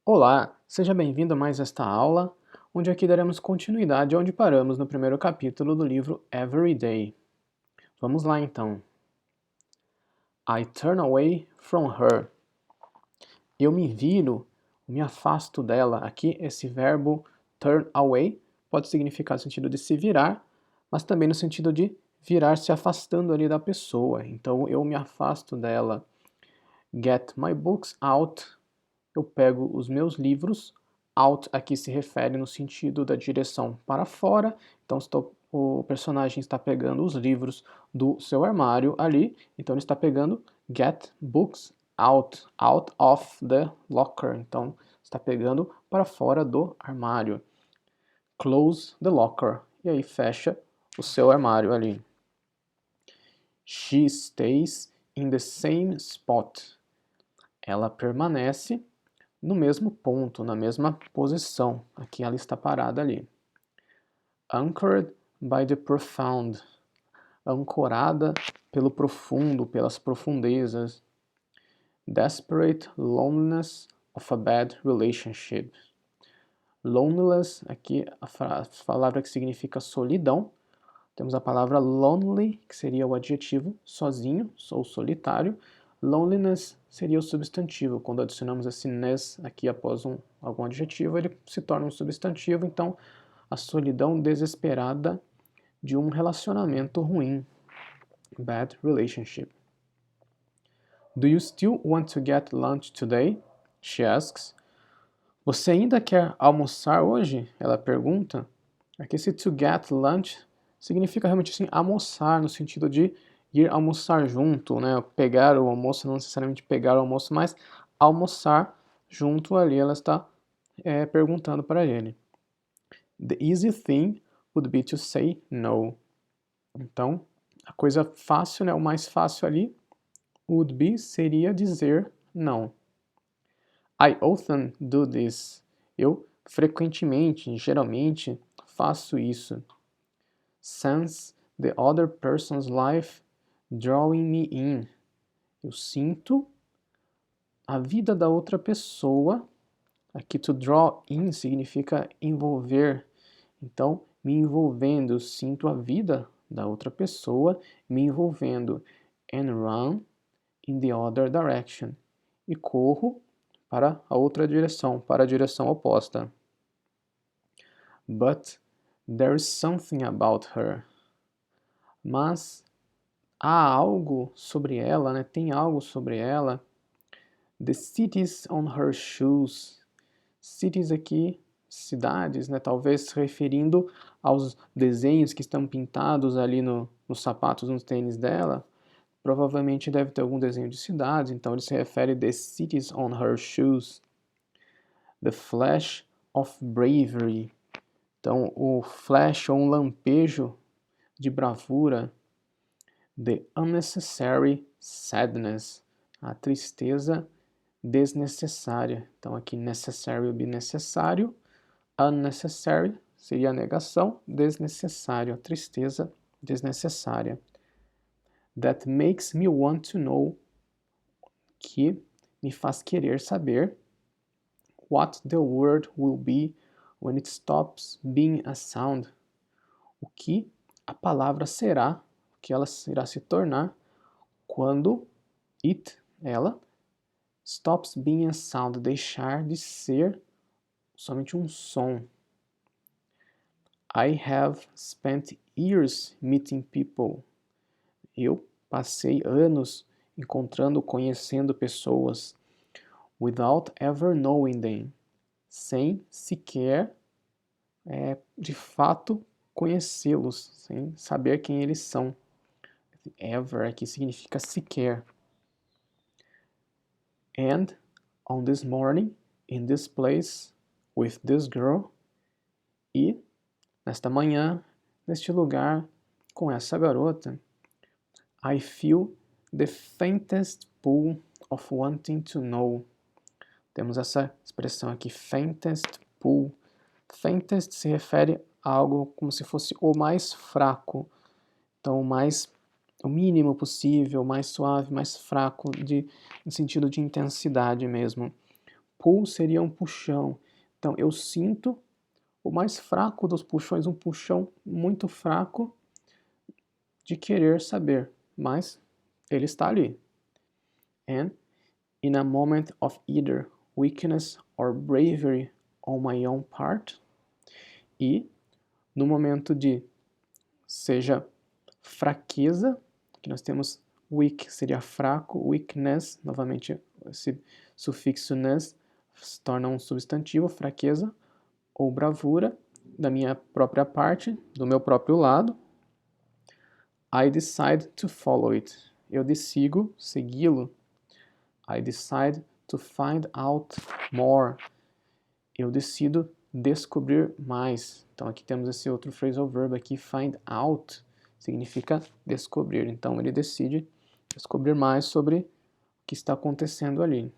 Olá, seja bem-vindo a mais esta aula, onde aqui daremos continuidade onde paramos no primeiro capítulo do livro Every Day. Vamos lá então. I turn away from her. Eu me viro, me afasto dela. Aqui esse verbo turn away pode significar no sentido de se virar, mas também no sentido de virar se afastando ali da pessoa. Então eu me afasto dela. Get my books out. Eu pego os meus livros. Out aqui se refere no sentido da direção para fora. Então o personagem está pegando os livros do seu armário ali. Então ele está pegando get books out of the locker. Então está pegando para fora do armário. Close the locker. E aí fecha o seu armário ali. She stays in the same spot. Ela permanece no mesmo ponto, na mesma posição. Aqui ela está parada ali. Anchored by the profound. Ancorada pelo profundo, pelas profundezas. Desperate loneliness of a bad relationship. Loneliness, aqui a palavra que significa solidão. Temos a palavra lonely, que seria o adjetivo sozinho, ou solitário. Loneliness seria o substantivo. Quando adicionamos esse ness aqui após algum adjetivo, ele se torna um substantivo. Então, a solidão desesperada de um relacionamento ruim. Bad relationship. Do you still want to get lunch today? She asks. Você ainda quer almoçar hoje? Ela pergunta. Aqui esse to get lunch significa realmente assim, almoçar, no sentido de ir almoçar junto, né? Pegar o almoço, não necessariamente pegar o almoço, mas almoçar junto ali, ela está perguntando para ele. The easy thing would be to say no. Então, a coisa fácil, né? O mais fácil ali, would be, seria dizer não. I often do this. Eu frequentemente, geralmente, faço isso. Sense the other person's life drawing me in. Eu sinto a vida da outra pessoa. Aqui to draw in significa envolver. Então, me envolvendo, eu sinto a vida da outra pessoa me envolvendo. And run in the other direction. E corro para a outra direção, para a direção oposta. But there is something about her. Mas há algo sobre ela, né? Tem algo sobre ela. The cities on her shoes. Cities aqui, cidades, né? Talvez se referindo aos desenhos que estão pintados ali nos sapatos, nos tênis dela. Provavelmente deve ter algum desenho de cidades, então ele se refere the cities on her shoes. The flash of bravery. Então, o flash ou um lampejo de bravura. The unnecessary sadness. A tristeza desnecessária. Então, aqui necessary be necessário. Unnecessary seria a negação. Desnecessário, a tristeza desnecessária. That makes me want to know. Que me faz querer saber. What the word will be when it stops being a sound. O que a palavra será, o que ela irá se tornar quando ela, stops being a sound, deixar de ser somente um som. I have spent years meeting people. Eu passei anos encontrando, conhecendo pessoas. Without ever knowing them. Sem sequer, de fato, conhecê-los, sem saber quem eles são. Ever aqui significa sequer. And on this morning, in this place, with this girl. E nesta manhã, neste lugar, com essa garota, I feel the faintest pull of wanting to know. Temos essa expressão aqui, faintest pull. Faintest se refere a algo como se fosse o mais fraco. Então, o mínimo possível, mais suave, mais fraco, no sentido de intensidade mesmo. Pull seria um puxão. Então, eu sinto o mais fraco dos puxões, um puxão muito fraco de querer saber, mas ele está ali. And in a moment of either weakness or bravery on my own part, e no momento de seja fraqueza, que nós temos weak seria fraco, weakness, novamente esse sufixo ness se torna um substantivo, fraqueza, ou bravura, da minha própria parte, do meu próprio lado, I decide to follow it. Eu decido segui-lo. I decide to find out more. Eu decido descobrir mais. Então aqui temos esse outro phrasal verb aqui, find out, significa descobrir. Então ele decide descobrir mais sobre o que está acontecendo ali.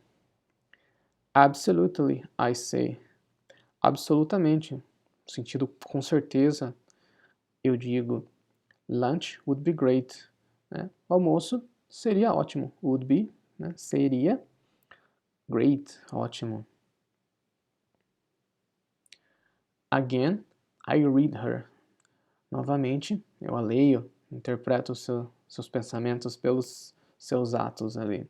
Absolutely, I say. Absolutamente, no sentido com certeza, eu digo lunch would be great. Né? O almoço seria ótimo. Would be, né? Seria great, ótimo. Again, I read her. Novamente, eu a leio, interpreto seus pensamentos pelos seus atos ali.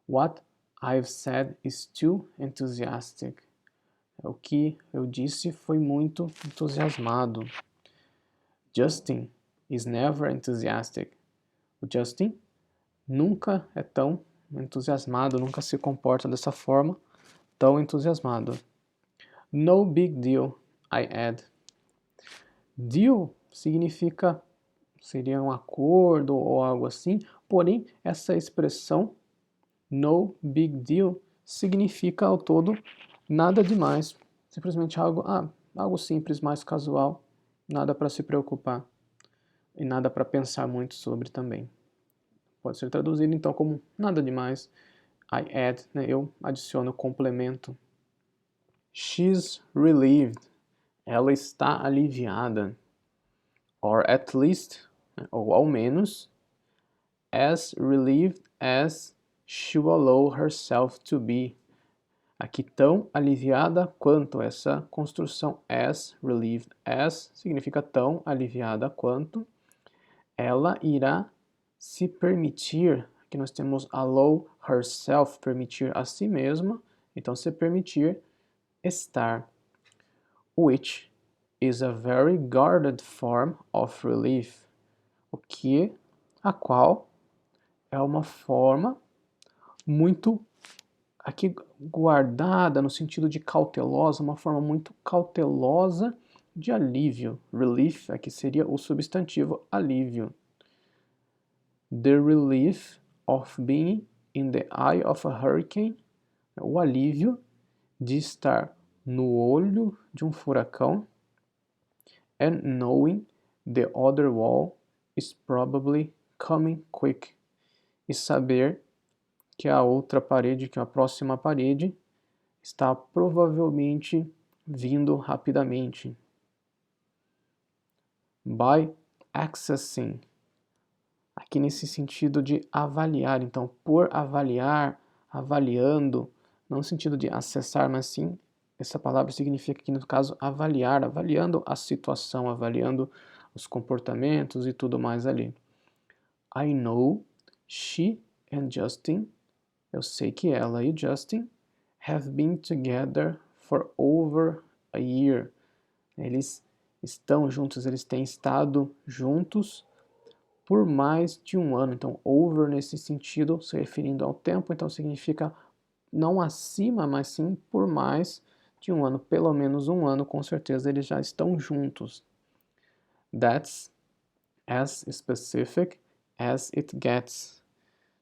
What I've said is too enthusiastic. O que eu disse foi muito entusiasmado. Justin is never enthusiastic. O Justin nunca é tão entusiasmado, nunca se comporta dessa forma, tão entusiasmado. No big deal, I add. Deal significa, seria um acordo ou algo assim, porém essa expressão no big deal significa ao todo nada demais, simplesmente algo simples, mais casual, nada para se preocupar e nada para pensar muito sobre também. Pode ser traduzido então como nada demais. I add, né, eu adiciono complemento. She's relieved. Ela está aliviada. Or at least, ou ao menos, as relieved as she will allow herself to be. Aqui tão aliviada quanto, essa construção as, relieved as, significa tão aliviada quanto. Ela irá se permitir, aqui nós temos allow herself, permitir a si mesma, então se permitir estar. Which is a very guarded form of relief. A qual é uma forma muito aqui guardada no sentido de cautelosa, uma forma muito cautelosa de alívio. Relief aqui seria o substantivo alívio. The relief of being in the eye of a hurricane, o alívio de estar no olho de um furacão, and knowing the other wall is probably coming quick, e saber que a outra parede, que a próxima parede, está provavelmente vindo rapidamente. By accessing, aqui nesse sentido de avaliar, então por avaliar, avaliando, não no sentido de acessar, mas sim, essa palavra significa aqui no caso avaliar, avaliando a situação, avaliando os comportamentos e tudo mais ali. I know she and Justin, eu sei que ela e Justin have been together for over a year. Eles estão juntos, eles têm estado juntos por mais de um ano. Então, over nesse sentido, se referindo ao tempo, então significa não acima, mas sim por mais de um ano. Pelo menos um ano, com certeza, eles já estão juntos. That's as specific as it gets.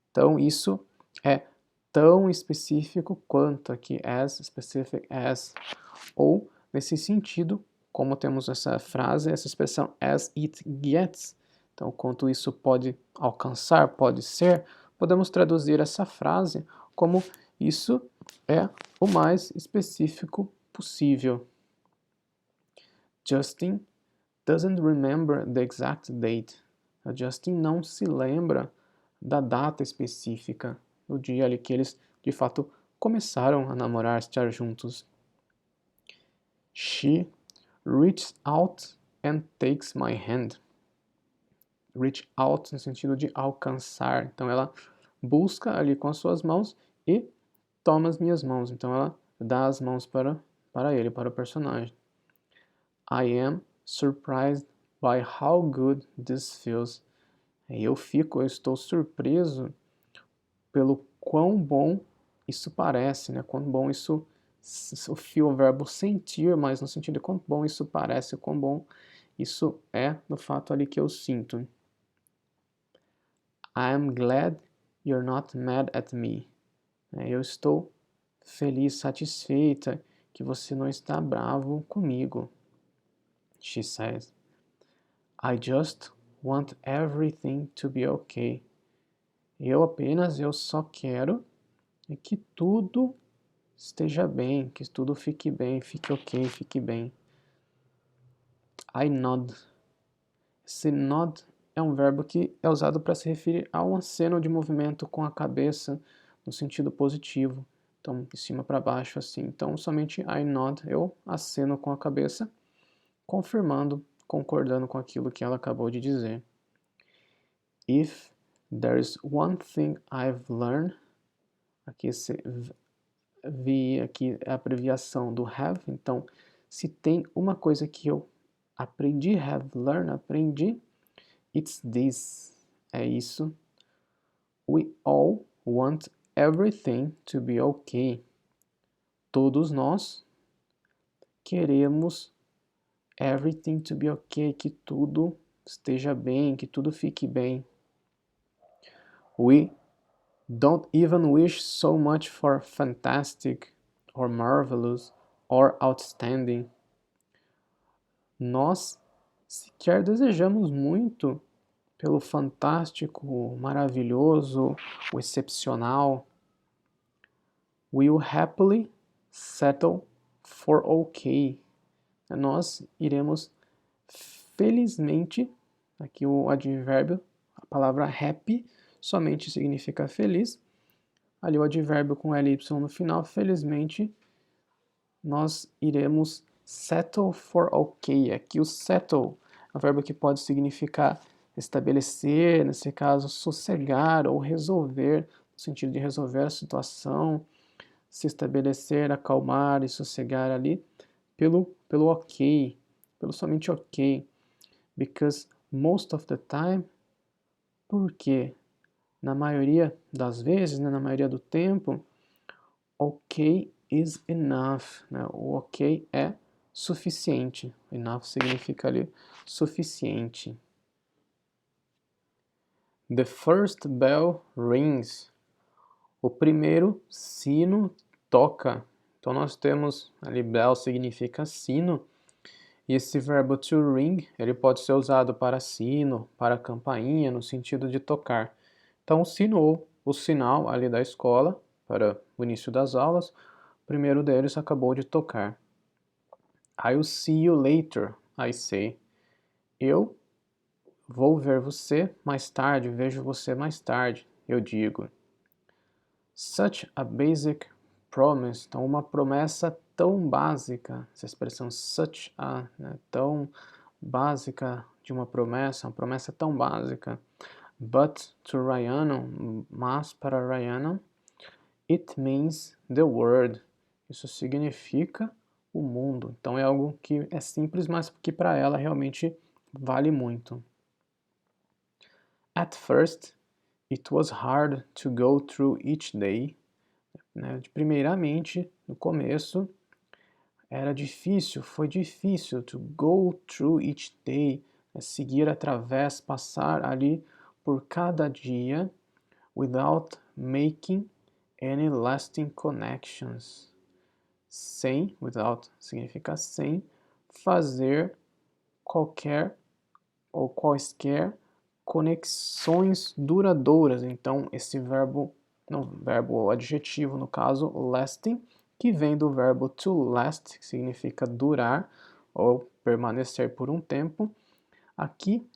Então, isso é tão específico quanto aqui, as specific as. Ou, nesse sentido, como temos essa frase, essa expressão as it gets, então, quanto isso pode alcançar, pode ser, podemos traduzir essa frase como isso é o mais específico possível. Justin doesn't remember the exact date. A Justin não se lembra da data específica, do dia ali que eles, de fato, começaram a namorar, estar juntos. She reaches out and takes my hand. Reach out no sentido de alcançar. Então ela busca ali com as suas mãos e toma as minhas mãos. Então ela dá as mãos para ele, para o personagem. I am surprised by how good this feels. Eu estou surpreso pelo quão bom isso parece, né? Quão bom isso, o feel, o verbo sentir, mas no sentido de quão bom isso parece, quão bom isso é no fato ali que eu sinto. I'm glad you're not mad at me. Eu estou feliz, satisfeita que você não está bravo comigo. She says, I just want everything to be okay. Eu só quero que tudo esteja bem, que tudo fique bem, fique ok, fique bem. I nod. Esse nod é um verbo que é usado para se referir a um aceno de movimento com a cabeça no sentido positivo. Então, de cima para baixo, assim. Então, somente I nod, eu aceno com a cabeça, confirmando, concordando com aquilo que ela acabou de dizer. If there's one thing I've learned, aqui aqui é a abreviação do have, então, se tem uma coisa que eu aprendi, have learned, aprendi, it's this, é isso. We all want everything to be okay. Todos nós queremos everything to be okay, que tudo esteja bem, que tudo fique bem. We don't even wish so much for fantastic, or marvelous, or outstanding. Nós sequer desejamos muito pelo fantástico, o maravilhoso, o excepcional. We will happily settle for okay. Nós iremos felizmente, aqui o advérbio, a palavra happy somente significa feliz. Ali o advérbio com ly no final, felizmente, nós iremos settle for okay. Aqui o settle é um verbo que pode significar estabelecer, nesse caso, sossegar ou resolver, no sentido de resolver a situação, se estabelecer, acalmar e sossegar ali, pelo ok, pelo somente ok. Because most of the time, porque na maioria das vezes, né, na maioria do tempo, ok is enough, né? O ok é suficiente. Enough significa ali suficiente. The first bell rings. O primeiro sino toca. Então nós temos ali bell significa sino. E esse verbo to ring, ele pode ser usado para sino, para campainha, no sentido de tocar. Então o sino ou o sinal ali da escola, para o início das aulas, o primeiro deles acabou de tocar. I'll see you later, I say. Eu vou ver você mais tarde, vejo você mais tarde, eu digo. Such a basic promise. Então, uma promessa tão básica, essa expressão such a, né, tão básica de uma promessa tão básica. But to Rhiannon, mas para Rhiannon, it means the world. Isso significa o mundo. Então é algo que é simples, mas que para ela realmente vale muito. At first, it was hard to go through each day. Primeiramente, no começo, era difícil, foi difícil to go through each day, seguir através, passar ali por cada dia, without making any lasting connections. Sem, without significa sem, fazer qualquer ou quaisquer conexões duradouras. Então, esse verbo, não, verbo ou adjetivo, no caso, lasting, que vem do verbo to last, que significa durar ou permanecer por um tempo, aqui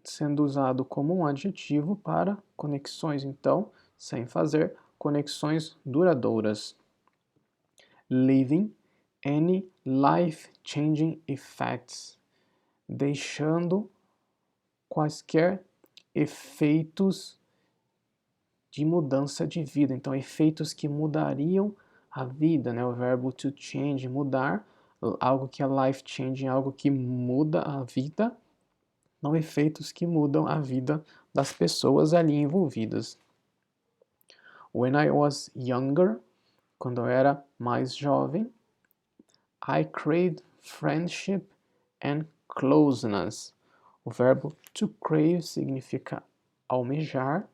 sendo usado como um adjetivo para conexões, então, sem fazer conexões duradouras. Leaving any life-changing effects, deixando quaisquer efeitos de mudança de vida. Então, efeitos que mudariam a vida, né? O verbo to change, mudar, algo que é life-changing, algo que muda a vida, não efeitos que mudam a vida das pessoas ali envolvidas. When I was younger, quando eu era mais jovem, I craved friendship and closeness. O verbo to crave significa almejar.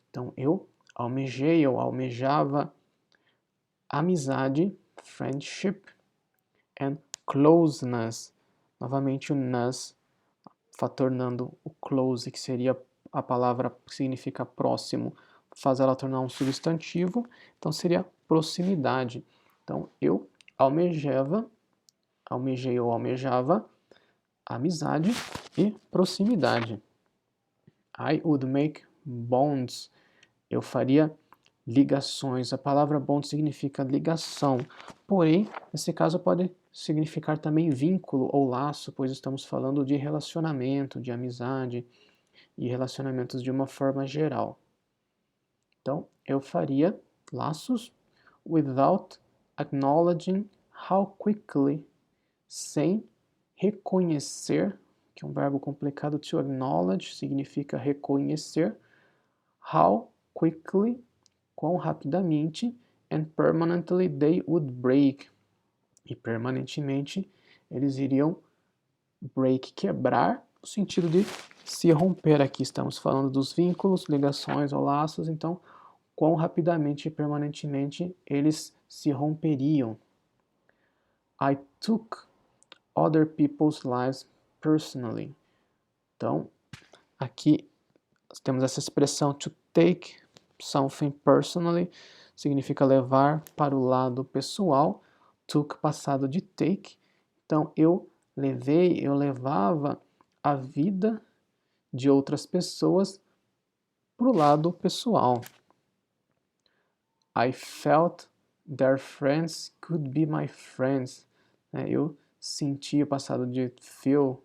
Então, eu almejei, eu almejava amizade, friendship, and closeness. Novamente o ness, tornando o close, que seria a palavra que significa próximo, faz ela tornar um substantivo, então seria proximidade. Então, eu almejei ou almejava amizade e proximidade. I would make bonds. Eu faria ligações. A palavra bond significa ligação. Porém, nesse caso pode significar também vínculo ou laço, pois estamos falando de relacionamento, de amizade e relacionamentos de uma forma geral. Então, eu faria laços without acknowledging how quickly, sem reconhecer, que é um verbo complicado, to acknowledge significa reconhecer, how quickly, quão rapidamente, and permanently they would break, e permanentemente eles iriam break, quebrar, no sentido de se romper. Aqui estamos falando dos vínculos, ligações ou laços, então quão rapidamente e permanentemente eles se romperiam. I took other people's lives personally. Então, aqui temos essa expressão to take something personally, significa levar para o lado pessoal. Took, passado de take. Então, eu levava a vida de outras pessoas para o lado pessoal. I felt their friends could be my friends. Eu sentia, passado de feel,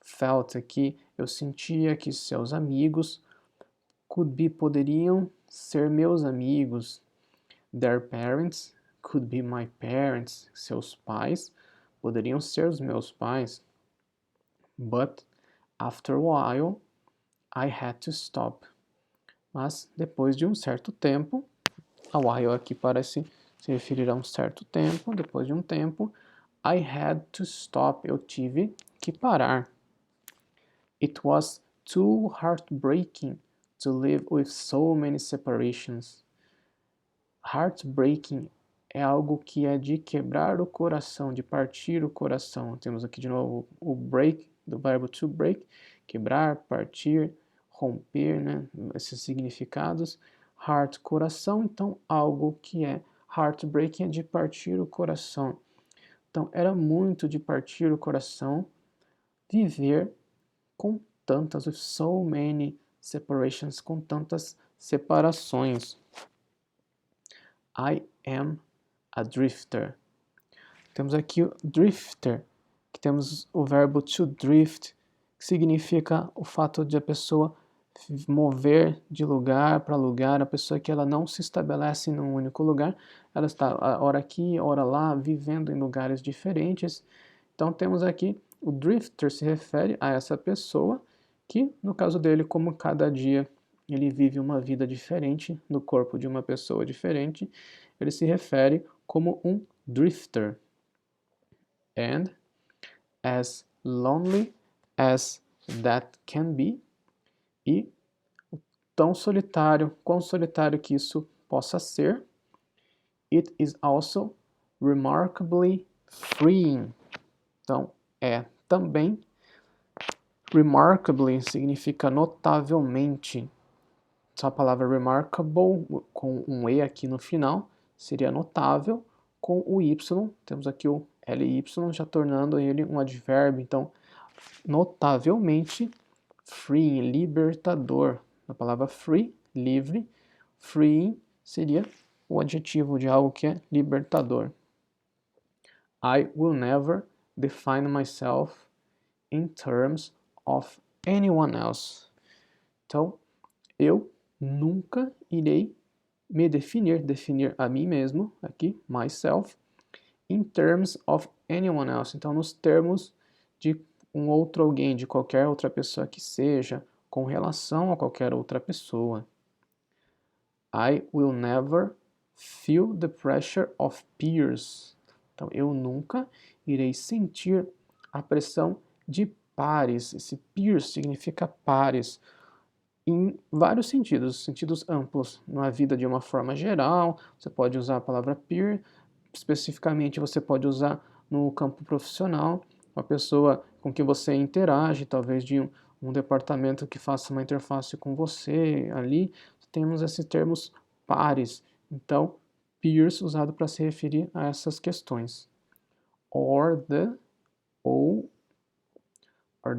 felt aqui, eu sentia que seus amigos could be, poderiam ser meus amigos. Their parents could be my parents. Seus pais poderiam ser os meus pais. But after a while, I had to stop. Mas depois de um certo tempo, a while aqui parece se referir a um certo tempo, depois de um tempo, I had to stop. Eu tive que parar. It was too heartbreaking to live with so many separations. Heartbreaking é algo que é de quebrar o coração, de partir o coração. Temos aqui de novo o break, do verbo to break, quebrar, partir, romper, né? Esses significados. Heart, coração, então algo que é heartbreaking é de partir o coração. Então era muito de partir o coração viver com tantas, with so many separations, com tantas separações. I am a drifter. Temos aqui o drifter, que temos o verbo to drift, que significa o fato de a pessoa mover de lugar para lugar, a pessoa que ela não se estabelece num único lugar, ela está ora aqui, ora lá, vivendo em lugares diferentes. Então temos aqui o drifter se refere a essa pessoa que, no caso dele, como cada dia ele vive uma vida diferente no corpo de uma pessoa diferente, ele se refere como um drifter. And as lonely as that can be, e tão solitário, quão solitário que isso possa ser, it is also remarkably freeing. Então, é também, remarkably significa notavelmente. Só a palavra remarkable, com um E aqui no final, seria notável, com o Y, temos aqui o LY, já tornando ele um advérbio. Então, notavelmente, free, libertador. A palavra free, livre, freeing, seria o adjetivo de algo que é libertador. I will never define myself in terms of anyone else. Então, eu nunca irei me definir a mim mesmo, aqui, myself, in terms of anyone else. Então, nos termos de um outro alguém, de qualquer outra pessoa que seja, com relação a qualquer outra pessoa. I will never feel the pressure of peers. Então, eu nunca irei sentir a pressão de pares. Esse peers significa pares em vários sentidos amplos. Na vida de uma forma geral, você pode usar a palavra peer, especificamente você pode usar no campo profissional, uma pessoa com que você interage, talvez de um departamento que faça uma interface com você ali, temos esses termos pares. Então, peers usado para se referir a essas questões. Ou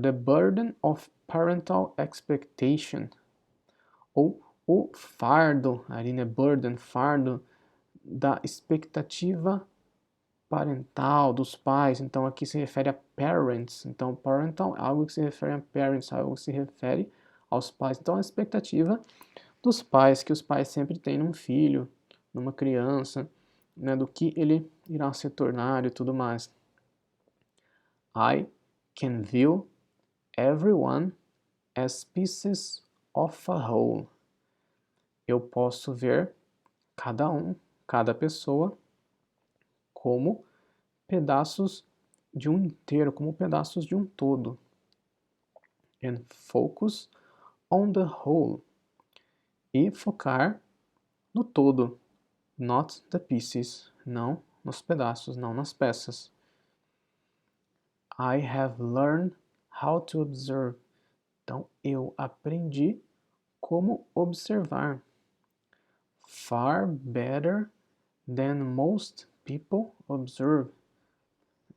the burden of parental expectation. Ou o fardo, ali né, burden, fardo da expectativa parental dos pais. Então aqui se refere a parents. Então parental é algo que se refere a parents, algo que se refere aos pais. Então a expectativa dos pais que os pais sempre têm num filho, numa criança, né, do que ele irá se tornar e tudo mais. I can view everyone as pieces of a whole. Eu posso ver cada pessoa, como pedaços de um inteiro, como pedaços de um todo. And focus on the whole. E focar no todo, not the pieces, não nos pedaços, não nas peças. I have learned how to observe. Então, eu aprendi como observar. Far better than most people observe.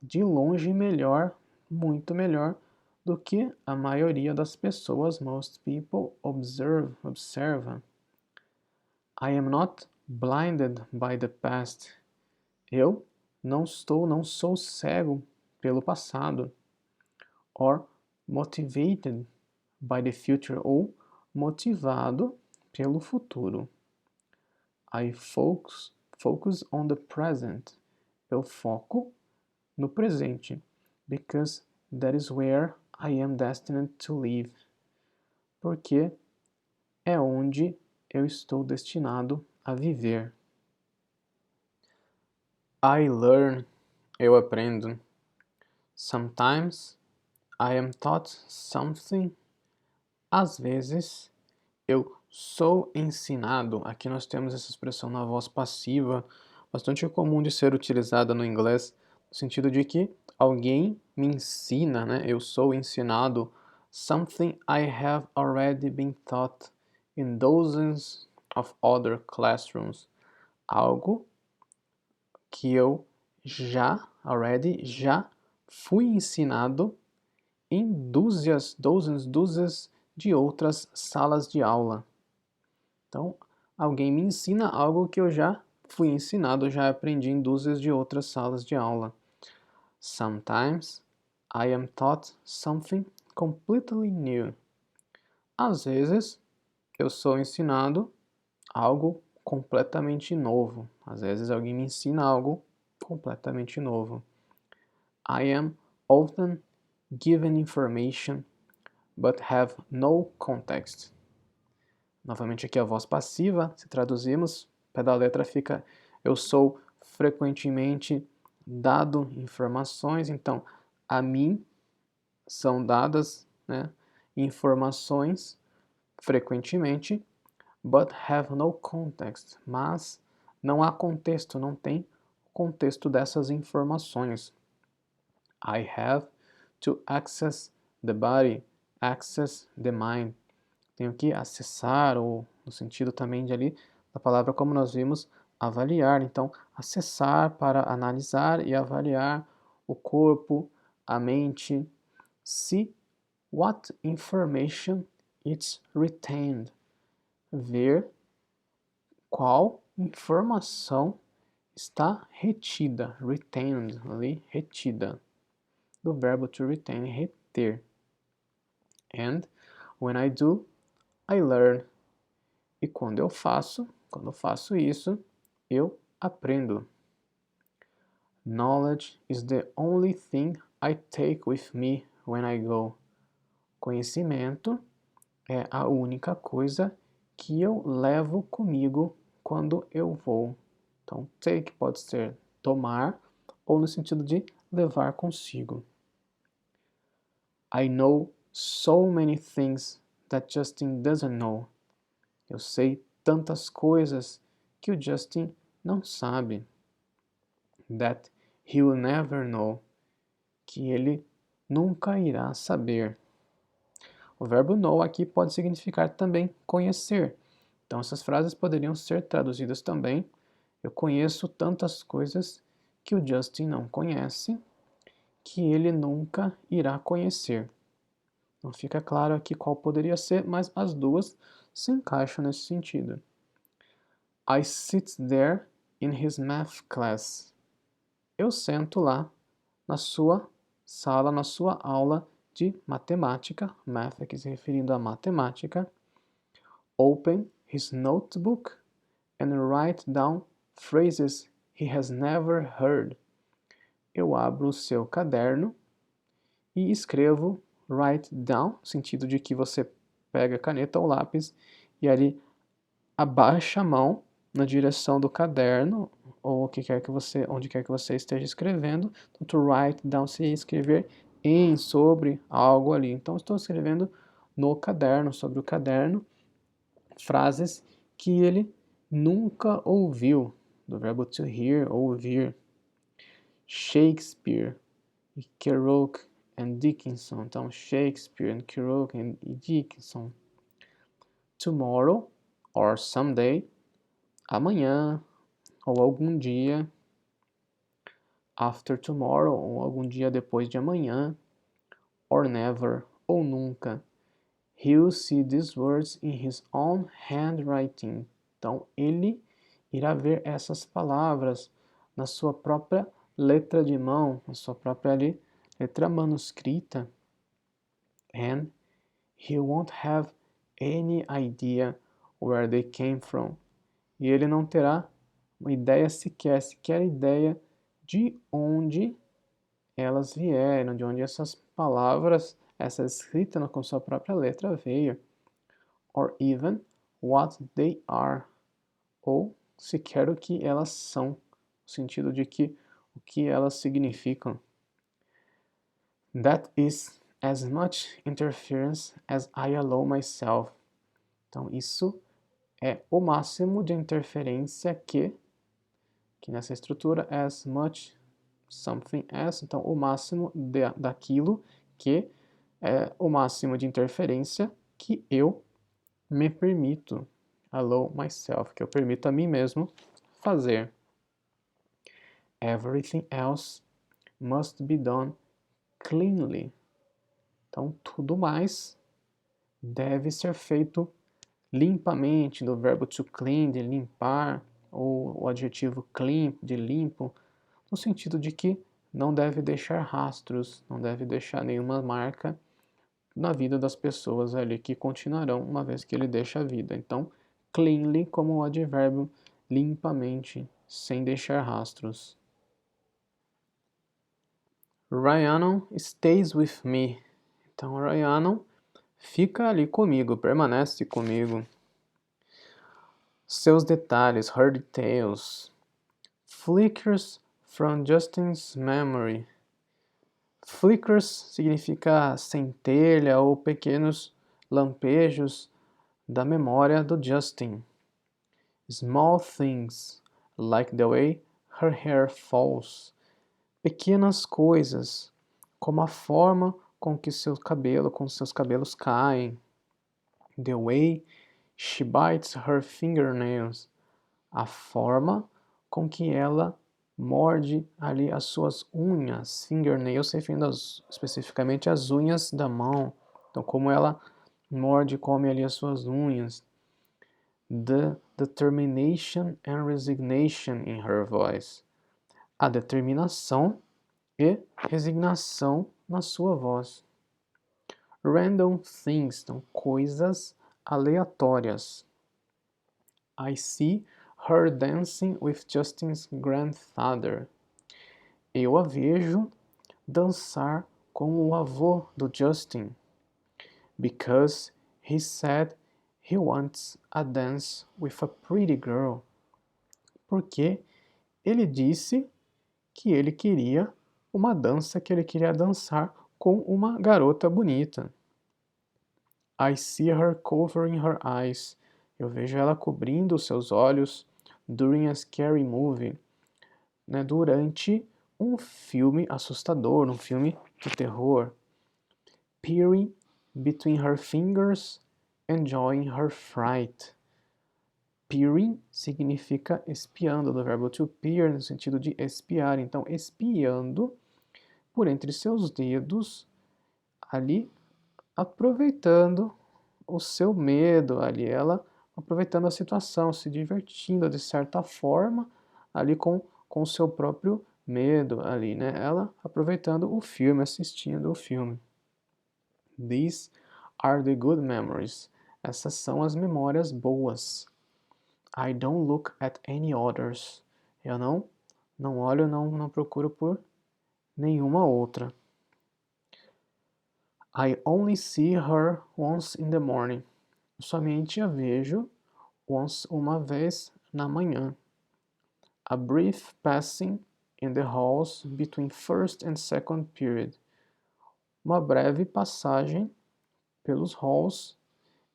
De longe melhor, muito melhor do que a maioria das pessoas, most people observa. I am not blinded by the past. Eu não sou cego pelo passado. Or motivated by the future, ou motivado pelo futuro. I focus on the present. Eu foco no presente, because that is where I am destined to live. Porque é onde eu estou destinado a viver. I learn, eu aprendo. Sometimes I am taught something. Às vezes eu sou ensinado. Aqui nós temos essa expressão na voz passiva, bastante comum de ser utilizada no inglês, no sentido de que alguém me ensina, né? Eu sou ensinado. Something I have already been taught in dozens of other classrooms. Algo que eu já fui ensinado em dúzias de outras salas de aula. Então, alguém me ensina algo que eu já fui ensinado, já aprendi em dúzias de outras salas de aula. Sometimes I am taught something completely new. Às vezes, eu sou ensinado algo completamente novo. Às vezes, alguém me ensina algo completamente novo. I am often given information but have no context. Novamente aqui a voz passiva, se traduzirmos, pé da letra fica eu sou frequentemente dado informações, então a mim são dadas, né, informações frequentemente, but have no context, mas não há contexto, não tem contexto dessas informações. I have to access the body, access the mind. Tenho que acessar, ou no sentido também de ali, da palavra como nós vimos, avaliar. Então, acessar para analisar e avaliar o corpo, a mente. See what information it's retained. Ver qual informação está retida, retained, ali, retida, do verbo to retain, reter. And when I do, I learn. E quando eu faço isso, eu aprendo. Knowledge is the only thing I take with me when I go. Conhecimento é a única coisa que eu levo comigo quando eu vou. Então, take pode ser tomar ou no sentido de levar consigo. I know so many things that Justin doesn't know. Eu sei tantas coisas que o Justin não sabe. That he will never know. Que ele nunca irá saber. O verbo know aqui pode significar também conhecer. Então, essas frases poderiam ser traduzidas também. Eu conheço tantas coisas que o Justin não conhece, que ele nunca irá conhecer. Não fica claro aqui qual poderia ser, mas as duas se encaixam nesse sentido. I sit there in his math class. Eu sento lá na sua sala, na sua aula de matemática, math aqui se referindo a matemática. Open his notebook and write down phrases he has never heard. Eu abro o seu caderno e escrevo write down, no sentido de que você pega a caneta ou lápis e ali abaixa a mão na direção do caderno ou onde quer que você esteja escrevendo. Então, to write down seria escrever em, sobre algo ali. Então, estou escrevendo no caderno, sobre o caderno, frases que ele nunca ouviu, do verbo to hear, ouvir. Shakespeare, Kerouac and Dickinson. Então, Shakespeare and Kerouac and Dickinson. Tomorrow or someday, amanhã ou algum dia. After tomorrow, ou algum dia depois de amanhã. Or never, ou nunca. He'll see these words in his own handwriting. Então, ele irá ver essas palavras na sua própria letra de mão, na sua própria ali, letra manuscrita. And he won't have any idea where they came from. E ele não terá uma ideia sequer ideia de onde elas vieram, de onde essas palavras, essa escrita com sua própria letra veio. Or even what they are. Ou sequer o que elas são, no sentido de que o que elas significam. That is as much interference as I allow myself. Então, isso é o máximo de interferência que nessa estrutura, as much something as, então o máximo daquilo que é o máximo de interferência que eu me permito, allow myself, que eu permito a mim mesmo fazer. Everything else must be done cleanly. Então, tudo mais deve ser feito limpamente, do verbo to clean, de limpar, ou o adjetivo clean, de limpo, no sentido de que não deve deixar rastros, não deve deixar nenhuma marca na vida das pessoas ali que continuarão uma vez que ele deixa a vida. Então, cleanly como o advérbio limpamente, sem deixar rastros. Rhiannon stays with me. Então, Rhiannon fica ali comigo, permanece comigo. Seus detalhes, her details. Flickers from Justin's memory. Flickers significa centelha ou pequenos lampejos da memória do Justin. Small things, like the way her hair falls. Pequenas coisas, como a forma com que seus cabelos caem. The way she bites her fingernails. A forma com que ela morde ali as suas unhas. Fingernails referindo especificamente as unhas da mão. Então, como ela morde e come ali as suas unhas. The determination and resignation in her voice. A determinação e resignação na sua voz. Random things, então, coisas aleatórias. I see her dancing with Justin's grandfather. Eu a vejo dançar com o avô do Justin. Because he said he wants a dance with a pretty girl. Porque ele disse que ele queria uma dança que ele queria dançar com uma garota bonita. I see her covering her eyes. Eu vejo ela cobrindo os seus olhos during a scary movie. Né, durante um filme assustador, um filme de terror. Peering between her fingers, enjoying her fright. Peering significa espiando, do verbo to peer, no sentido de espiar. Então, espiando por entre seus dedos, ali, aproveitando o seu medo, ali, ela aproveitando a situação, se divertindo de certa forma, ali com o seu próprio medo, ali, né? Ela aproveitando o filme, assistindo o filme. These are the good memories. Essas são as memórias boas. I don't look at any others. Eu não olho, não procuro por nenhuma outra. I only see her once in the morning. Somente a vejo uma vez na manhã. A brief passing in the halls between first and second period. Uma breve passagem pelos halls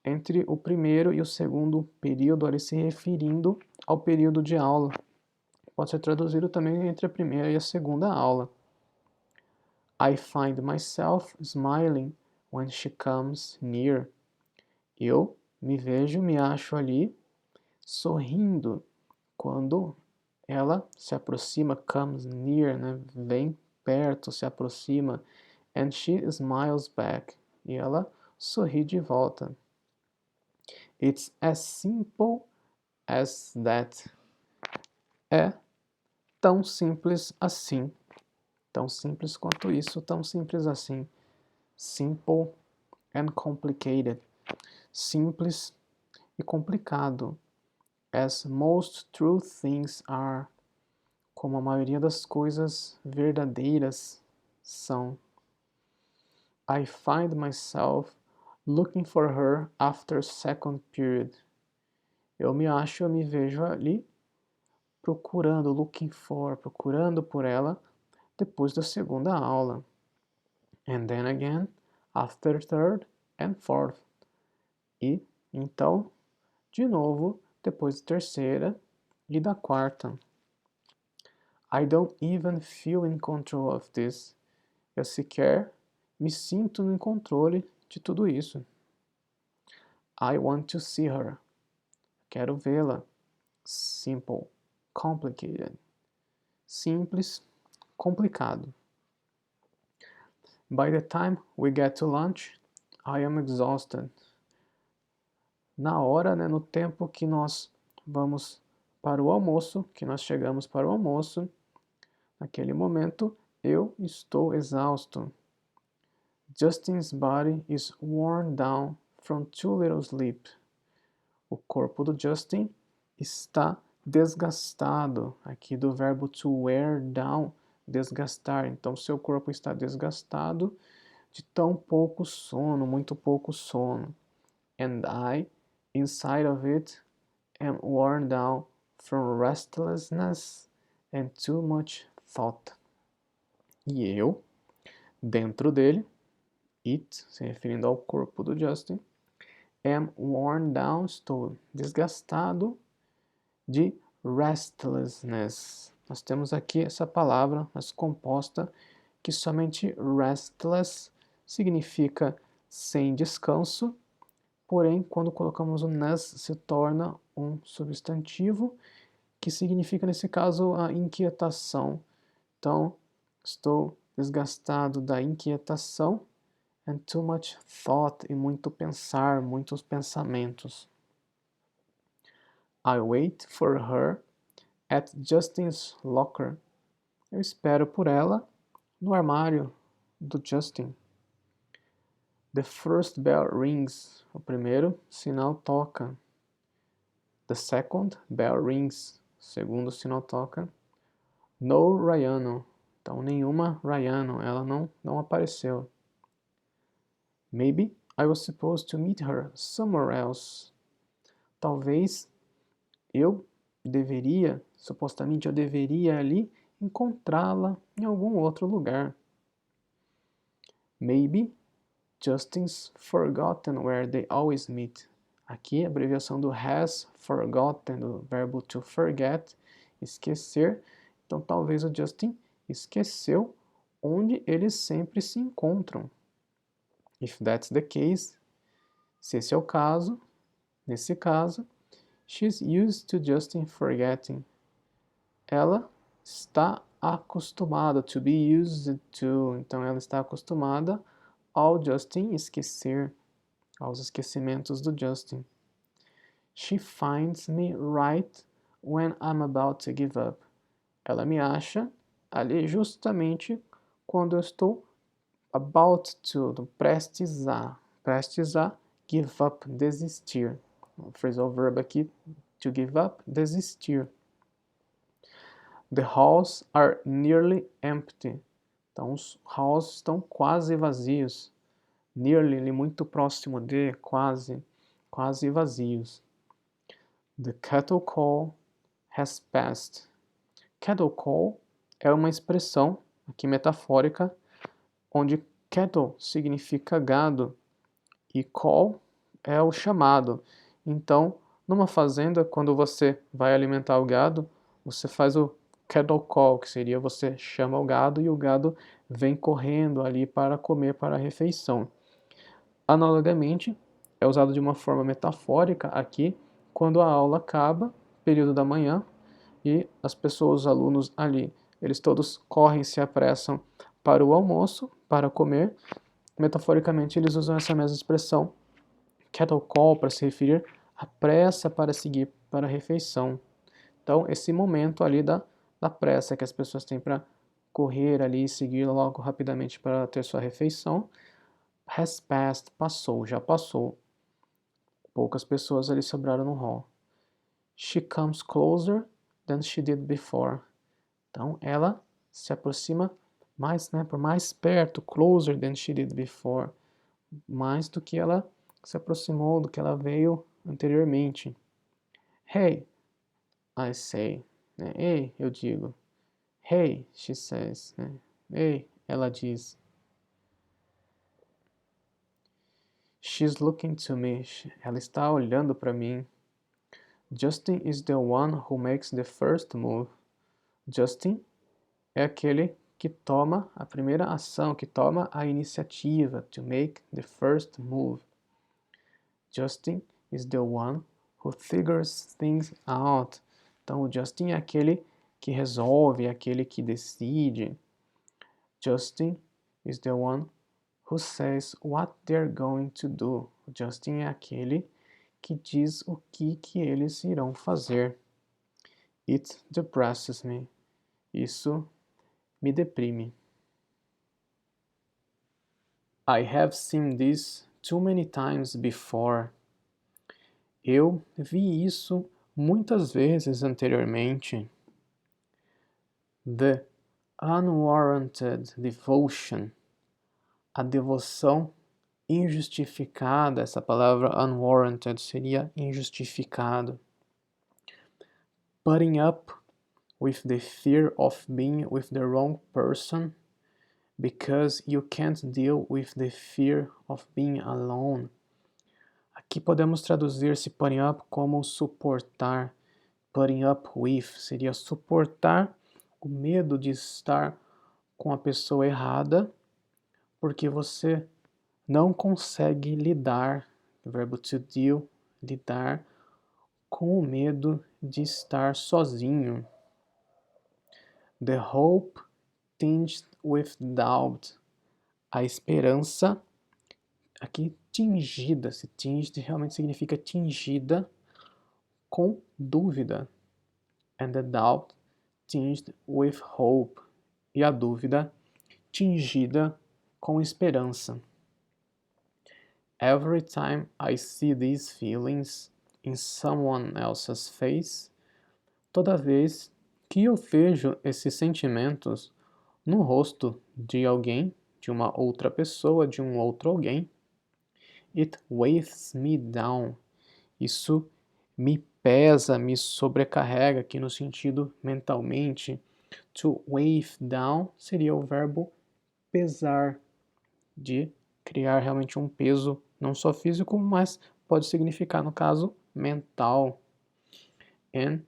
entre o primeiro e o segundo período, ali se referindo ao período de aula. Pode ser traduzido também entre a primeira e a segunda aula. I find myself smiling when she comes near. Eu me acho ali sorrindo quando ela se aproxima, comes near, né? Vem perto, se aproxima. And she smiles back. E ela sorri de volta. It's as simple as that. É tão simples assim. Tão simples quanto isso, tão simples assim. Simple and complicated. Simples e complicado. As most true things are. Como a maioria das coisas verdadeiras são. I find myself looking for her after second period. Eu me vejo ali procurando, looking for, procurando por ela depois da segunda aula. And then again, after third and fourth. E então, de novo, depois da terceira e da quarta. I don't even feel in control of this. Eu sequer me sinto no controle de tudo isso. I want to see her. Quero vê-la. Simple. Complicated. Simples. Complicado. By the time we get to lunch, I am exhausted. Na hora, né, no tempo que nós vamos para o almoço, que nós chegamos para o almoço, naquele momento eu estou exausto. Justin's body is worn down from too little sleep. O corpo do Justin está desgastado, aqui do verbo to wear down, desgastar. Então, seu corpo está desgastado de tão pouco sono, muito pouco sono. And I, inside of it, am worn down from restlessness and too much thought. E eu, dentro dele, it, se referindo ao corpo do Justin, am worn down, estou desgastado de restlessness. Nós temos aqui essa palavra, mas composta, que somente restless significa sem descanso, porém, quando colocamos o ness, se torna um substantivo, que significa, nesse caso, a inquietação. Então, estou desgastado da inquietação, and too much thought, e muito pensar, muitos pensamentos. I wait for her at Justin's locker. Eu espero por ela no armário do Justin. The first bell rings. O primeiro sinal toca. The second bell rings. O segundo sinal toca. No Rayano. Então, nenhuma Rayano. Ela não apareceu. Maybe I was supposed to meet her somewhere else. Talvez supostamente eu deveria ali encontrá-la em algum outro lugar. Maybe Justin's forgotten where they always meet. Aqui a abreviação do has forgotten, do verbo to forget, esquecer. Então talvez o Justin esqueceu onde eles sempre se encontram. If that's the case, se esse é o caso, nesse caso, she's used to Justin forgetting. Ela está acostumada, to be used to, então ela está acostumada ao Justin esquecer, aos esquecimentos do Justin. She finds me right when I'm about to give up. Ela me acha ali justamente quando eu estou about to, prestes a give up, desistir. O phrasal verb aqui, to give up, desistir. The halls are nearly empty. Então, os halls estão quase vazios. Nearly, muito próximo de, quase vazios. The cattle call has passed. Cattle call é uma expressão, aqui metafórica, onde cattle significa gado e call é o chamado. Então, numa fazenda, quando você vai alimentar o gado, você faz o cattle call, que seria você chama o gado e o gado vem correndo ali para comer para a refeição. Analogamente, é usado de uma forma metafórica aqui, quando a aula acaba, período da manhã, e as pessoas, os alunos ali, eles todos correm, se apressam para o almoço, para comer. Metaforicamente, eles usam essa mesma expressão, cattle call, para se referir à pressa para seguir para a refeição. Então, esse momento ali da pressa que as pessoas têm para correr ali e seguir logo rapidamente para ter sua refeição, has passed, passou, já passou. Poucas pessoas ali sobraram no hall. She comes closer than she did before. Então, ela se aproxima mais, por mais perto, closer than she did before. Mais do que ela se aproximou, do que ela veio anteriormente. Hey, I say. Ei, eu digo. Hey, she says. Ei, ela diz. She's looking to me. Ela está olhando para mim. Justin is the one who makes the first move. Justin é aquele que toma a primeira ação, que toma a iniciativa. To make the first move. Justin is the one who figures things out. Então, o Justin é aquele que resolve, é aquele que decide. Justin is the one who says what they're going to do. O Justin é aquele que diz o que eles irão fazer. It depresses me. Isso me deprime. I have seen this too many times before. Eu vi isso muitas vezes anteriormente. The unwarranted devotion. A devoção injustificada. Essa palavra unwarranted seria injustificado. Putting up with the fear of being with the wrong person because you can't deal with the fear of being alone. Aqui podemos traduzir esse putting up como suportar. Putting up with seria suportar o medo de estar com a pessoa errada porque você não consegue lidar, o verbo to deal, lidar com o medo de estar sozinho. The hope tinged with doubt. A esperança, aqui tingida, se tinged realmente significa tingida com dúvida. And the doubt tinged with hope. E a dúvida tingida com esperança. Every time I see these feelings in someone else's face, toda vez que eu vejo esses sentimentos no rosto de alguém, de uma outra pessoa, de um outro alguém, it weighs me down. Isso me pesa, me sobrecarrega aqui no sentido mentalmente. To weigh down seria o verbo pesar, de criar realmente um peso, não só físico, mas pode significar, no caso, mental. And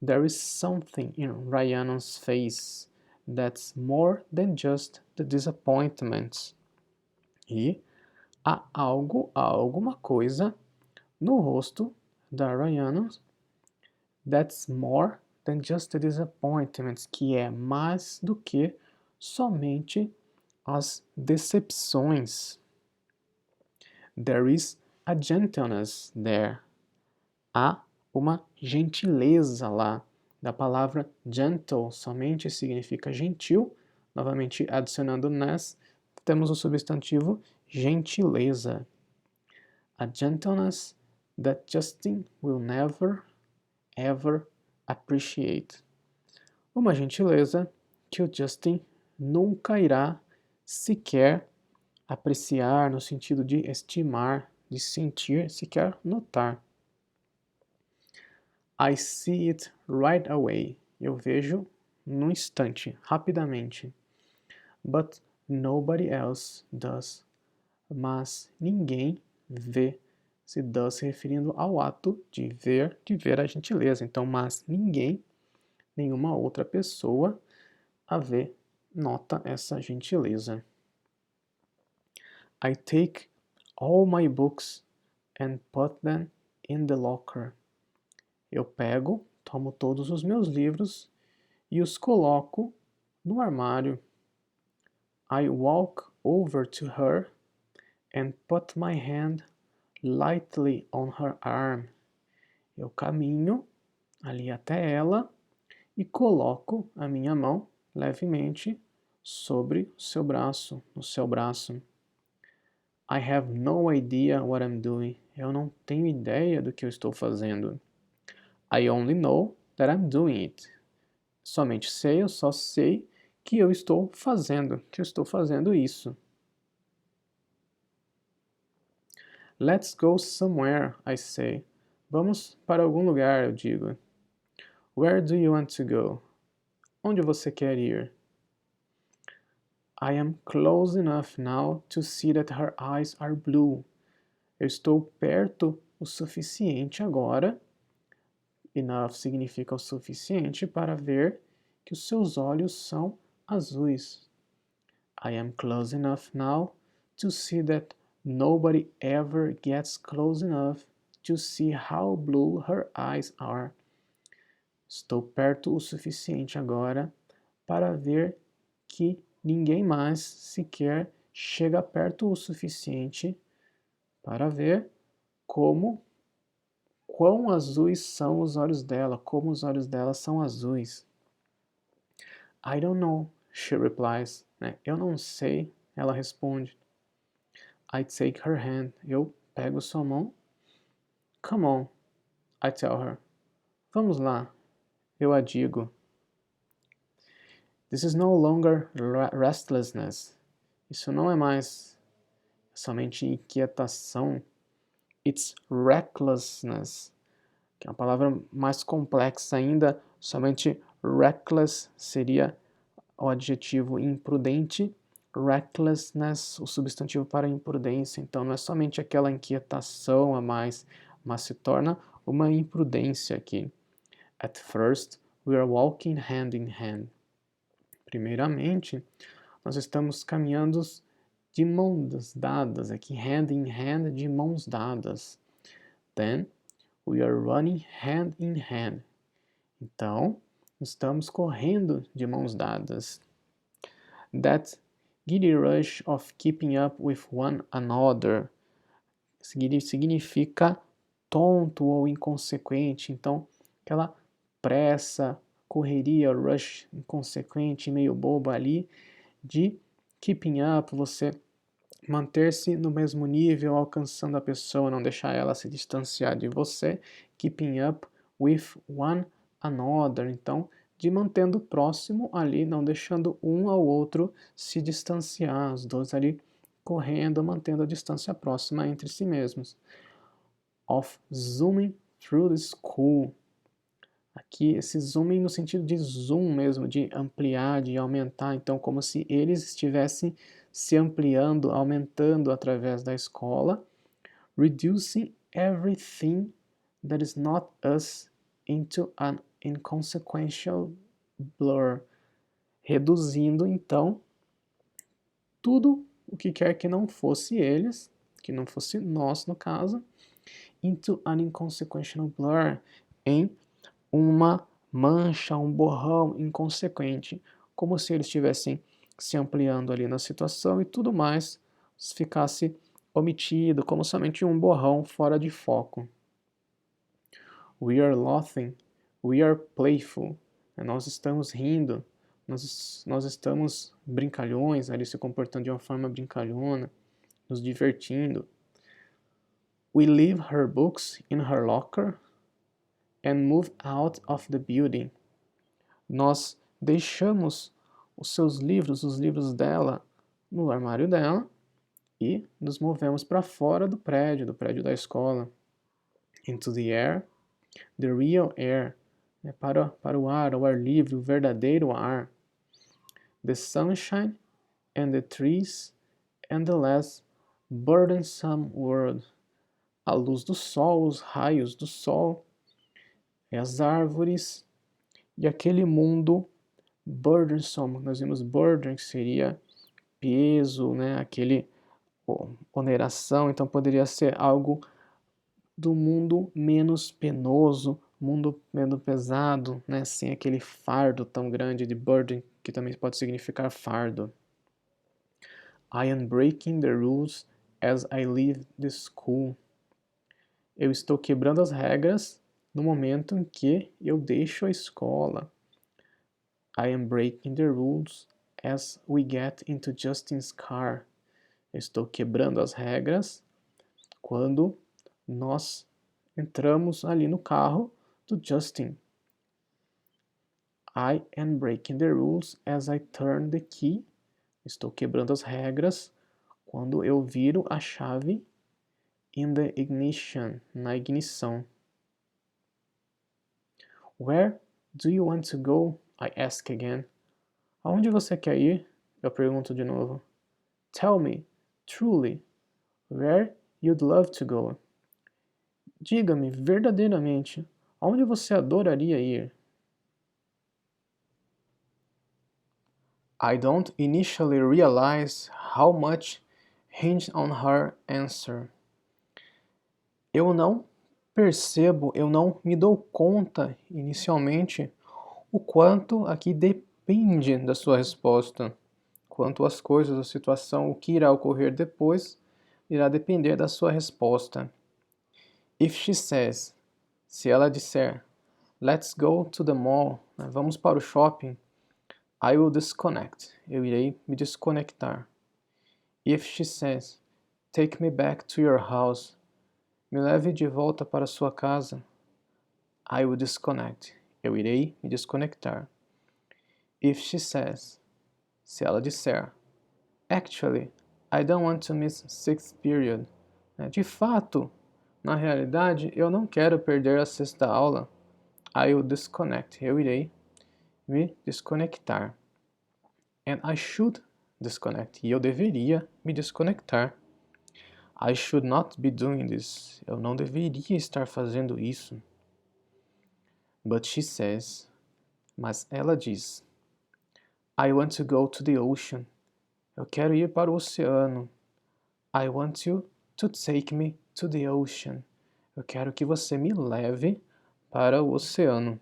there is something in Ryan's face that's more than just the disappointment. E há algo, há alguma coisa no rosto da Ryan that's more than just the disappointments, que é mais do que somente as decepções. There is a gentleness there. Há uma gentileza lá. Da palavra gentle somente significa gentil. Novamente adicionando ness, temos o substantivo gentileza. A gentleness that Justin will never, ever appreciate. Uma gentileza que o Justin nunca irá sequer apreciar, no sentido de estimar, de sentir, sequer notar. I see it right away. Eu vejo no instante, rapidamente. But nobody else does. Mas ninguém vê. Se does se referindo ao ato de ver a gentileza. Então, mas ninguém, nenhuma outra pessoa a vê, nota essa gentileza. I take all my books and put them in the locker. Eu pego, tomo todos os meus livros e os coloco no armário. I walk over to her and put my hand lightly on her arm. Eu caminho ali até ela e coloco a minha mão levemente sobre o seu braço, no seu braço. I have no idea what I'm doing. Eu não tenho ideia do que eu estou fazendo. I only know that I'm doing it. Somente sei, eu só sei que eu estou fazendo, isso. Let's go somewhere, I say. Vamos para algum lugar, eu digo. Where do you want to go? Onde você quer ir? I am close enough now to see that her eyes are blue. Eu estou perto o suficiente agora. Enough significa o suficiente para ver que os seus olhos são azuis. I am close enough now to see that nobody ever gets close enough to see how blue her eyes are. Estou perto o suficiente agora para ver que ninguém mais sequer chega perto o suficiente para ver quão azuis são os olhos dela, como os olhos dela são azuis. I don't know, she replies. Eu não sei, ela responde. I take her hand. Eu pego sua mão. Come on, I tell her. Vamos lá, eu a digo. This is no longer restlessness. Isso não é mais somente inquietação. It's recklessness, que é uma palavra mais complexa ainda. Somente reckless seria o adjetivo imprudente. Recklessness, o substantivo para imprudência. Então não é somente aquela inquietação a mais, mas se torna uma imprudência aqui. At first, we are walking hand in hand. Primeiramente, nós estamos caminhando de mãos dadas, aqui hand in hand, de mãos dadas. Then, we are running hand in hand. Então, estamos correndo de mãos dadas. That giddy rush of keeping up with one another significa tonto ou inconsequente. Então, aquela pressa, correria, rush inconsequente, meio bobo ali, de keeping up, você manter-se no mesmo nível, alcançando a pessoa, não deixar ela se distanciar de você, keeping up with one another. Então, de mantendo próximo ali, não deixando um ao outro se distanciar, os dois ali correndo, mantendo a distância próxima entre si mesmos. Of zooming through the school. Aqui, esse zooming no sentido de zoom mesmo, de ampliar, de aumentar. Então, como se eles estivessem se ampliando, aumentando através da escola. Reducing everything that is not us into an inconsequential blur. Reduzindo, então, tudo o que quer que não fosse eles, que não fosse nós, no caso, into an inconsequential blur, em uma mancha, um borrão inconsequente, como se eles estivessem se ampliando ali na situação e tudo mais ficasse omitido, como somente um borrão fora de foco. We are laughing, we are playful. Nós estamos rindo, nós estamos brincalhões, ali se comportando de uma forma brincalhona, nos divertindo. We leave her books in her locker and move out of the building. Nós deixamos os seus livros, os livros dela, no armário dela e nos movemos para fora do prédio da escola. Into the air, the real air, para o ar livre, o verdadeiro ar. The sunshine and the trees and the less burdensome world. A luz do sol, os raios do sol, e as árvores e aquele mundo burdensome. Nós vimos burden, que seria peso, né? Aquele oneração, então poderia ser algo do mundo menos penoso, mundo menos pesado, né? Sem aquele fardo tão grande de burden, que também pode significar fardo. I am breaking the rules as I leave the school. Eu estou quebrando as regras no momento em que eu deixo a escola. I am breaking the rules as we get into Justin's car. Eu estou quebrando as regras quando nós entramos ali no carro do Justin. I am breaking the rules as I turn the key. Estou quebrando as regras quando eu viro a chave in the ignition, na ignição. Where do you want to go? I ask again. Aonde você quer ir? Eu pergunto de novo. Tell me, truly, where you'd love to go. Diga-me verdadeiramente, aonde você adoraria ir? I don't initially realize how much hinged on her answer. Eu não percebo, eu não me dou conta inicialmente o quanto aqui depende da sua resposta. Quanto às coisas, a situação, o que irá ocorrer depois, irá depender da sua resposta. If she says, se ela disser, let's go to the mall, vamos para o shopping, I will disconnect, eu irei me desconectar. If she says, take me back to your house, me leve de volta para sua casa, I will disconnect, eu irei me desconectar. If she says, se ela disser, actually, I don't want to miss sixth period. De fato, na realidade, eu não quero perder a sexta aula. I will disconnect. Eu irei me desconectar. And I should disconnect. E eu deveria me desconectar. I should not be doing this. Eu não deveria estar fazendo isso. But she says, mas ela diz, I want to go to the ocean. Eu quero ir para o oceano. I want you to take me to the ocean. Eu quero que você me leve para o oceano.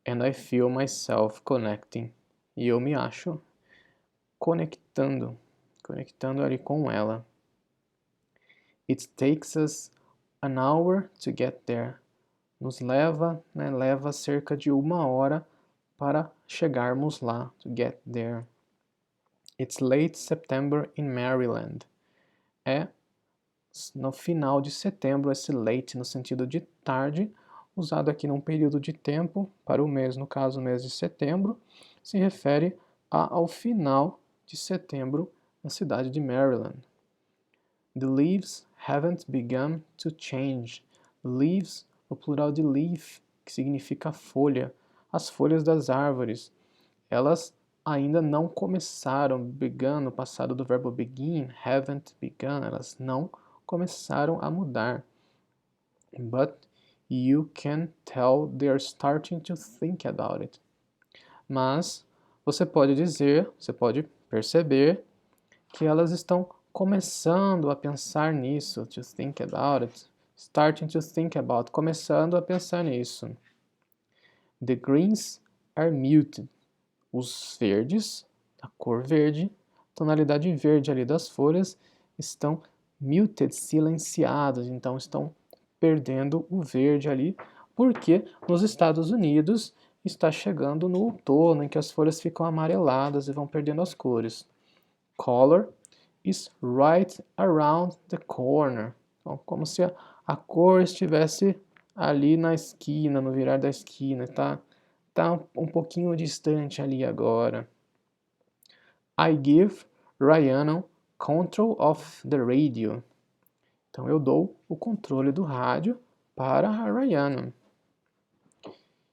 And I feel myself connecting. E eu me acho conectando ali com ela. It takes us an hour to get there. Nos leva, né, leva cerca de 1 hora para chegarmos lá, to get there. It's late September in Maryland. É no final de setembro, esse late no sentido de tarde, usado aqui num período de tempo, para o mês, no caso o mês de setembro, se refere ao final de setembro na cidade de Maryland. The leaves haven't begun to change. Leaves, o plural de leaf, que significa folha. As folhas das árvores, elas ainda não começaram, begun, no passado do verbo begin, haven't begun, elas não começaram a mudar. But you can tell they're starting to think about it. Mas você pode dizer, você pode perceber que elas estão começando a pensar nisso, to think about it, starting to think about, começando a pensar nisso. The greens are muted. Os verdes, a cor verde, tonalidade verde ali das folhas, estão muted, silenciados, então estão perdendo o verde ali, porque nos Estados Unidos está chegando no outono, em que as folhas ficam amareladas e vão perdendo as cores. Color is right around the corner. Então, como se a cor estivesse ali na esquina, no virar da esquina, tá um pouquinho distante ali agora. I give Rhiannon control of the radio. Então eu dou o controle do rádio para a Rhiannon.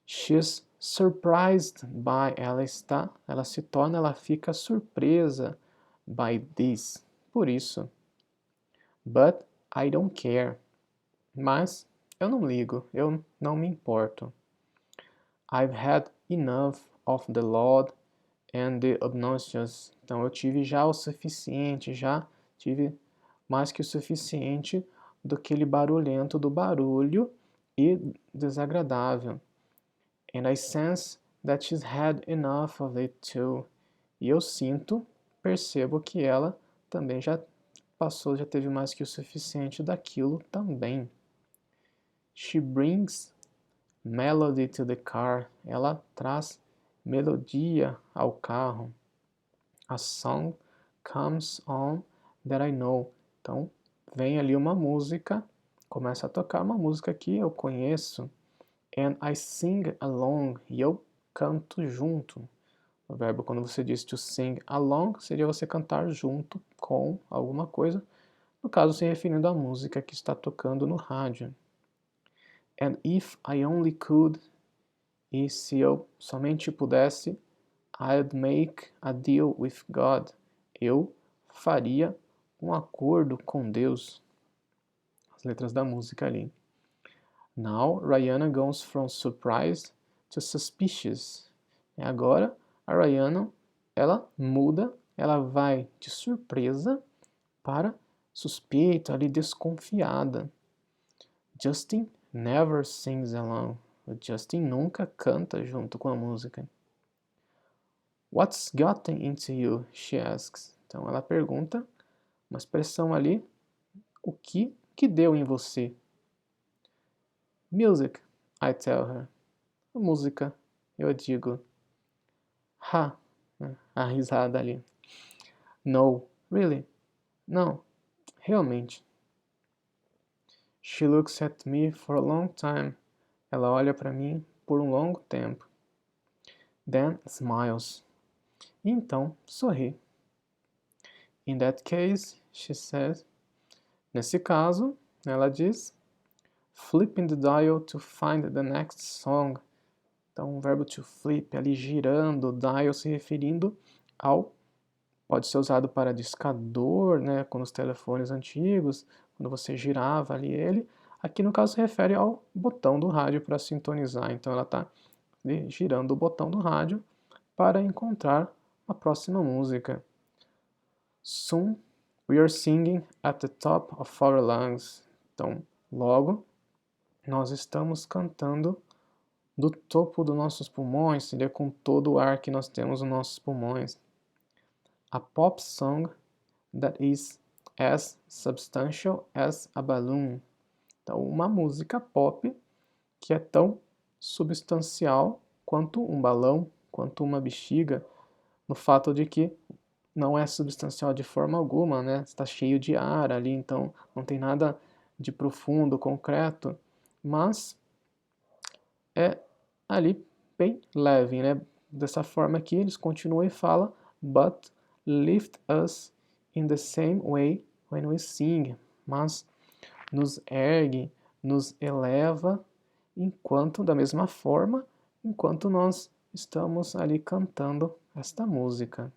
She's surprised by, ela fica surpresa by this, por isso. But I don't care. Mas eu não ligo, eu não me importo. I've had enough of the loud and the obnoxious. Então eu tive já o suficiente, já tive mais que o suficiente do aquele barulhento, do barulho e desagradável. And I sense that she's had enough of it too. E eu sinto, percebo que ela também já passou, já teve mais que o suficiente daquilo também. She brings melody to the car. Ela traz melodia ao carro. A song comes on that I know. Então, vem ali uma música, começa a tocar uma música que eu conheço. And I sing along. E eu canto junto. O verbo, quando você diz to sing along, seria você cantar junto com alguma coisa. No caso, se referindo à música que está tocando no rádio. And if I only could, e se eu somente pudesse, I'd make a deal with God. Eu faria um acordo com Deus. As letras da música ali. Now, Rhiannon goes from surprised to suspicious. E agora, a Rhiannon, ela muda, ela vai de surpresa para suspeita, ali desconfiada. Justin never sings along. O Justin nunca canta junto com a música. What's gotten into you? She asks. Então ela pergunta, uma expressão ali, o que deu em você? Music, I tell her. A música, eu digo. Ha, a risada ali. No, really? Não, realmente. She looks at me for a long time. Ela olha para mim por um longo tempo. Then smiles. E então sorri. In that case, she says. Nesse caso, ela diz, flipping the dial to find the next song. Então, o verbo to flip, ali girando, dial se referindo ao, pode ser usado para discador, né, com os telefones antigos, quando você girava ali ele. Aqui no caso se refere ao botão do rádio para sintonizar. Então ela está girando o botão do rádio para encontrar a próxima música. Soon we are singing at the top of our lungs. Então, logo, nós estamos cantando do topo dos nossos pulmões, seria com todo o ar que nós temos nos nossos pulmões. A pop song that is as substantial as a balloon. Então, uma música pop que é tão substancial quanto um balão, quanto uma bexiga, no fato de que não é substancial de forma alguma, né? Está cheio de ar ali, então não tem nada de profundo, concreto, mas é ali bem leve, né? Dessa forma aqui eles continuam e falam, but lift us in the same way when we sing, mas nos ergue, nos eleva, enquanto, da mesma forma, enquanto nós estamos ali cantando esta música.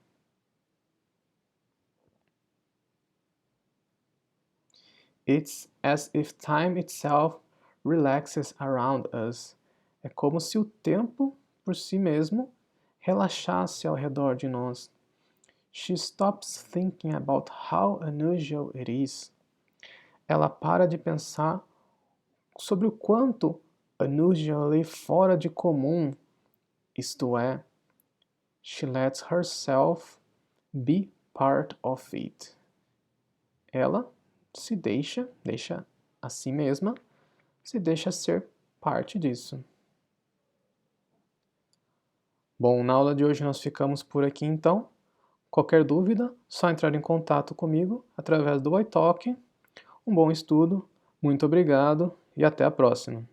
It's as if time itself relaxes around us. É como se o tempo, por si mesmo, relaxasse ao redor de nós. She stops thinking about how unusual it is. Ela para de pensar sobre o quanto unusually fora de comum isto é. She lets herself be part of it. Ela se deixa a si mesma, se deixa ser parte disso. Bom, na aula de hoje nós ficamos por aqui então. Qualquer dúvida, só entrar em contato comigo através do iTalk. Um bom estudo, muito obrigado e até a próxima.